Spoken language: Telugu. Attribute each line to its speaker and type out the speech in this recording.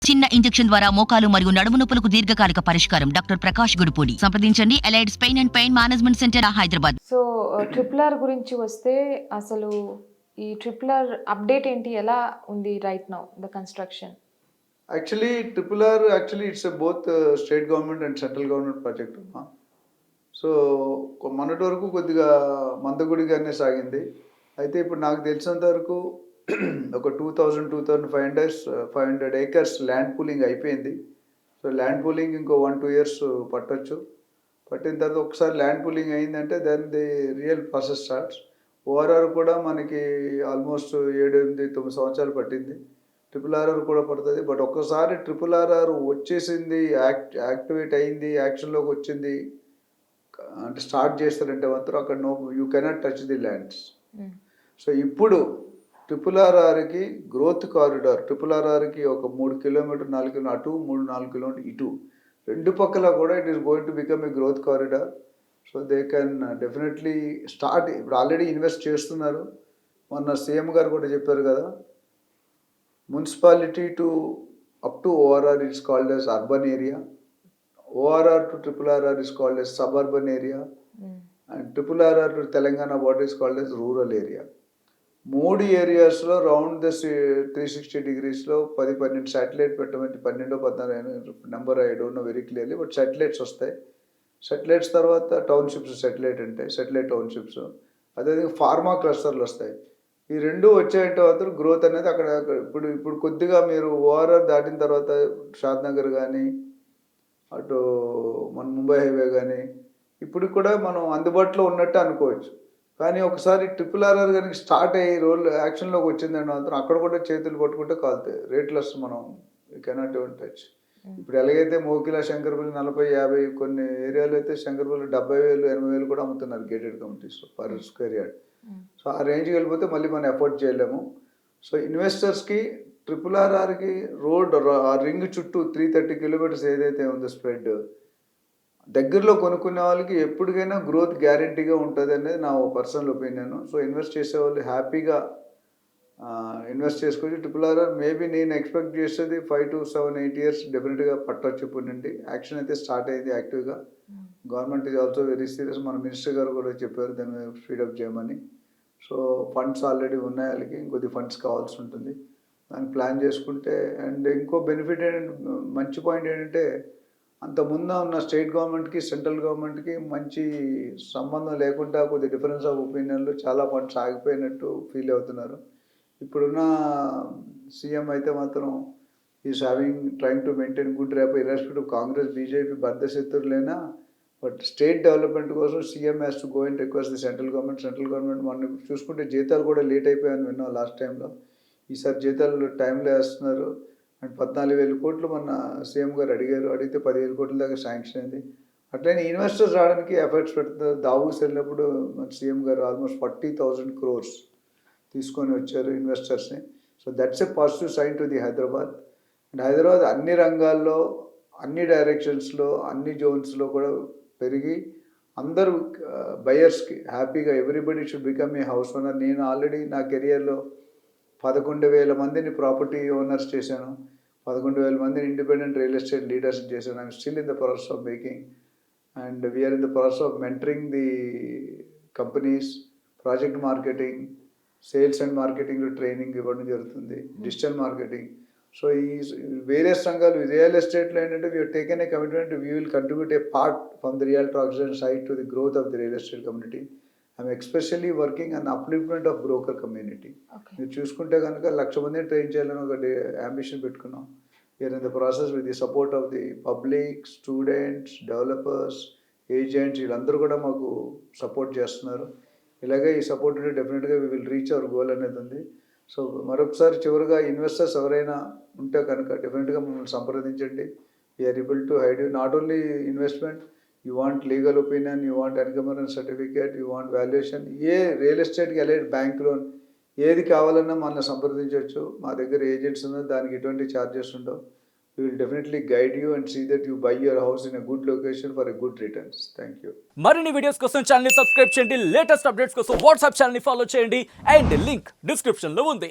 Speaker 1: చిన్న ఇంజెక్షన్ ద్వారా మోకాలు మరియు నడుము నొప్పులకు దీర్ఘకాలిక పరిష్కారం. డాక్టర్ ప్రకాష్ గుడిపూడి. సంప్రదించండి. Allied's pain and pain management centre, Hyderabad.
Speaker 2: So triple R గురించి వస్తే అసలు ఈ ట్రిపుల్ ఆర్ అప్డేట్ ఏంటి, ఎలా ఉంది right now the construction?
Speaker 3: Actually triple R it's both state government and central government project అమ్మా. సో మొన్నటి వరకు కొద్దిగా మందగుడిగానే సాగింది. అయితే ఇప్పుడు నాకు తెలిసినంత వరకు ఒక 2500 ఏకర్స్ ల్యాండ్ పూలింగ్ అయిపోయింది. సో ల్యాండ్ పూలింగ్ ఇంకో 1-2 years పట్టొచ్చు. పట్టిన తర్వాత ఒకసారి ల్యాండ్ పూలింగ్ అయిందంటే then the real process starts. ORR కూడా మనకి ఆల్మోస్ట్ 7-8-9 సంవత్సరాలు పట్టింది. ట్రిపుల్ ఆర్ఆర్ కూడా పడుతుంది. బట్ ఒక్కసారి ట్రిపుల్ ఆర్ఆర్ వచ్చేసింది, యాక్టివేట్ అయింది, యాక్షన్లోకి వచ్చింది అంటే స్టార్ట్ చేస్తారంటే మాత్రం అక్కడ you cannot touch the lands. So ఇప్పుడు ట్రిపుల్ ఆర్ఆర్కి గ్రోత్ కారిడార్, ట్రిపుల్ ఆర్ఆర్కి ఒక 3 కిలోమీటర్ 4 కిలోమీటర్ అటు, 3-4 కిలోమీటర్ ఇటు, రెండు పక్కల కూడా it is going to become a growth corridor. So they can definitely start. ఇప్పుడు ఆల్రెడీ ఇన్వెస్ట్ చేస్తున్నారు. మొన్న సీఎం గారు కూడా చెప్పారు కదా, municipality to up to ORR is called as urban area, ORR to triple RR is called as suburban area, and triple RR to Telangana border is called as rural area. 3 ఏరియాస్లో రౌండ్ ద 360 degreesలో 10-12 శాటిలైట్ పెట్టమంటే 12-14 number I don't know very clearly, but satellites వస్తాయి. శాటిలైట్స్ తర్వాత టౌన్షిప్స్, శాటిలైట్ అంటే శాటిలైట్ టౌన్షిప్స్, అదేవిధంగా ఫార్మా క్లస్టర్లు వస్తాయి. ఈ రెండు వచ్చేంటే మాత్రం గ్రోత్ అనేది అక్కడ ఇప్పుడు కొద్దిగా మీరు ఓఆర్ఆర్ దాటిన తర్వాత షాద్ నగర్ కానీ అటు మన ముంబై హైవే కానీ ఇప్పుడు కూడా మనం అందుబాటులో ఉన్నట్టు అనుకోవచ్చు. కానీ ఒకసారి ట్రిపుల్ ఆర్ఆర్ కనుక స్టార్ట్ అయ్యి రోల్ యాక్షన్లోకి వచ్చిందంటే మాత్రం అక్కడ కూడా చేతులు పట్టుకుంటే కాలుతాయి. రేట్లెస్ మనం కెనాట్ ఎవన్ టచ్. ఇప్పుడు ఎలాగైతే మోకిలా శంకర్పల్లి 40-50, కొన్ని ఏరియాలో అయితే శంకర్పల్లి 70,000-80,000 కూడా అమ్ముతున్నారు గేటెడ్ కమ్యూనిటీస్లో పర్ స్క్వేర్ యార్డ్. సో ఆ రేంజ్కి వెళ్ళిపోతే మళ్ళీ మనం ఎఫోర్డ్ చేయలేము. సో ఇన్వెస్టర్స్కి ట్రిపుల్ ఆర్ఆర్కి రోడ్ ఆ రింగ్ చుట్టూ 330 kilometers ఏదైతే ఉందో స్ప్రెడ్, దగ్గరలో కొనుక్కునే వాళ్ళకి ఎప్పటికైనా గ్రోత్ గ్యారంటీగా ఉంటుంది అనేది నా పర్సనల్ ఒపీనియన్. సో ఇన్వెస్ట్ చేసేవాళ్ళు హ్యాపీగా ఇన్వెస్ట్ చేసుకోవచ్చు. ట్రిపుల్ ఆర్ఆర్ మేబీ నేను ఎక్స్పెక్ట్ చేసేది 5 to 7-8 years డెఫినెట్గా పట్టొచ్చు. ఇప్పుడు నుండి యాక్షన్ అయితే స్టార్ట్ అయింది యాక్టివ్గా. Government is also very serious. మన మినిస్టర్ గారు కూడా చెప్పారు దాన్ని స్పీడప్ చేయమని. సో ఫండ్స్ ఆల్రెడీ ఉన్నాయి, వాళ్ళకి ఇంకొద్ది ఫండ్స్ కావాల్సి ఉంటుంది. దాన్ని ప్లాన్ చేసుకుంటే. అండ్ ఇంకో బెనిఫిట్ ఏంటంటే, మంచి పాయింట్ ఏంటంటే, అంతకుముందు ఉన్న స్టేట్ గవర్నమెంట్కి సెంట్రల్ గవర్నమెంట్కి మంచి సంబంధం లేకుండా కొద్ది డిఫరెన్స్ ఆఫ్ ఒపీనియన్లో చాలా ఫండ్స్ ఆగిపోయినట్టు ఫీల్ అవుతున్నారు. ఇప్పుడున్న సీఎం అయితే మాత్రం is trying to maintain good rap irrespective Congress BJP బద్దశత్రులైనా. బట్ స్టేట్ డెవలప్మెంట్ కోసం CM has to go and request the central government. మనం చూసుకుంటే జీతాలు కూడా లేట్ అయిపోయాయని విన్నాం లాస్ట్ టైంలో. ఈసారి జీతాలు టైంలో వేస్తున్నారు. అండ్ 14,000 కోట్లు మన సీఎం గారు అడిగారు. అడిగితే 10,000 కోట్ల దాకా శాంక్షన్ అయింది. అట్లనే ఇన్వెస్టర్స్ రావడానికి ఎఫర్ట్స్ పెడుతున్నారు. దావూస్ వెళ్ళినప్పుడు మన సీఎం గారు ఆల్మోస్ట్ 40,000 crores తీసుకొని వచ్చారు ఇన్వెస్టర్స్ని. So that's a positive sign to the Hyderabad. And Hyderabad అన్ని రంగాల్లో, అన్ని డైరెక్షన్స్లో, అన్ని జోన్స్లో కూడా పెరిగి అందరూ బయర్స్కి హ్యాపీగా everybody should become a house owner. నేను ఆల్రెడీ నా కెరియర్లో 11,000 మందిని ప్రాపర్టీ ఓనర్స్ చేశాను, 11,000 మందిని ఇండిపెండెంట్ రియల్ ఎస్టేట్ లీడర్స్ చేశాను. I'm still in the process of making and we are in the process of mentoring the companies, project marketing, sales and మార్కెటింగ్లో ట్రైనింగ్ ఇవ్వడం జరుగుతుంది, డిజిటల్ మార్కెటింగ్. సో ఈ వేరియస్ రంగాలు రియల్ ఎస్టేట్లో ఏంటంటే we taken a commitment, we will contribute a part from the real transaction side to the growth of the real estate community. I'm especially working on upliftment of broker community. మీరు చూసుకుంటే కనుక 1,00,000 మందిని ట్రైన్ చేయాలని ఒక అంబిషన్ పెట్టుకున్నాం. We're in the process with the support of the public, students, developers, agents, వీళ్ళందరూ కూడా మాకు సపోర్ట్ చేస్తున్నారు. ఇలాగే ఈ సపోర్ట్ ఉంటే డెఫినెట్గా we will reach our goal అనేది ఉంది. సో మరొకసారి చివరిగా ఇన్వెస్టర్స్ ఎవరైనా ఉంటే కనుక డెఫినెట్గా మమ్మల్ని సంప్రదించండి. We are able to hide not only investment, you want legal opinion, you want encumbrance certificate, you want valuation, ఏ రియల్ ఎస్టేట్కి వెళ్ళే బ్యాంక్ లోన్ ఏది కావాలన్నా మనల్ని సంప్రదించవచ్చు. మా దగ్గర ఏజెంట్స్ ఉన్నారు, దానికి ఎటువంటి ఛార్జెస్ ఉండవు. We will definitely guide you and see that you buy your house in a good location for a good returns. Thank you.
Speaker 4: మరిన్ని వీడియోస్ కోసం ఛానల్ ని సబ్స్క్రైబ్ చేయండి, లేటెస్ట్ అప్డేట్స్ కోసం వాట్సాప్ ఛానల్ ని ఫాలో చేయండి అండ్ లింక్ డిస్క్రిప్షన్ లో ఉంది.